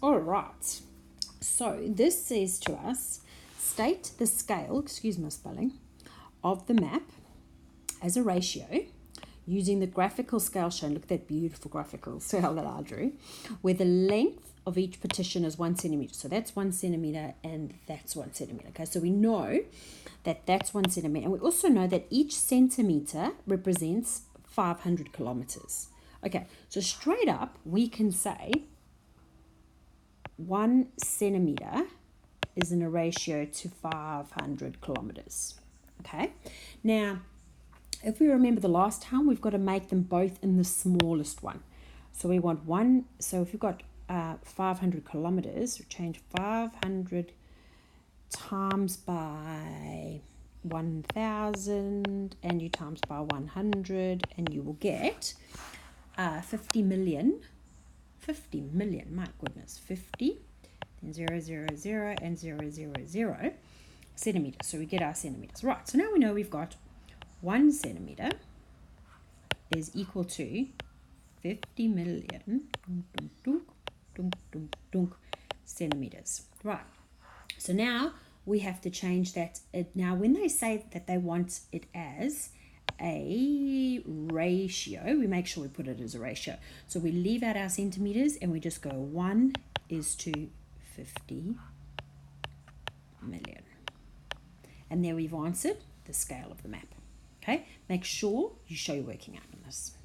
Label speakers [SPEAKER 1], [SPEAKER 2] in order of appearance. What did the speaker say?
[SPEAKER 1] All right. So this says to us, state the scale, excuse my spelling, of the map as a ratio using the graphical scale shown. Look at that beautiful graphical scale that I drew, where the length of each partition is 1 centimeter. So that's 1 centimeter and that's 1 centimeter. Okay, so we know that that's 1 centimeter. And we also know that each centimeter represents 500 kilometers. Okay, so straight up we can say 1 centimeter is in a ratio to 500 kilometers. Okay, now if we remember the last time, we've got to make them both in the smallest one. So we want one, so if we've got 500 kilometers, we change 500 times by 1,000 and you times by 100 and you will get 50 million, my goodness, 50, then 000 and 000 centimeters. So we get our centimeters. Right, so now we know we've got 1 centimeter is equal to 50 million centimeters. Right, so now we have to change that. Now when they say that they want it as a ratio, we make sure we put it as a ratio. So we leave out our centimeters and we just go 1 is to 50 million. And there we've answered the scale of the map. Okay, make sure you show you're working out on this.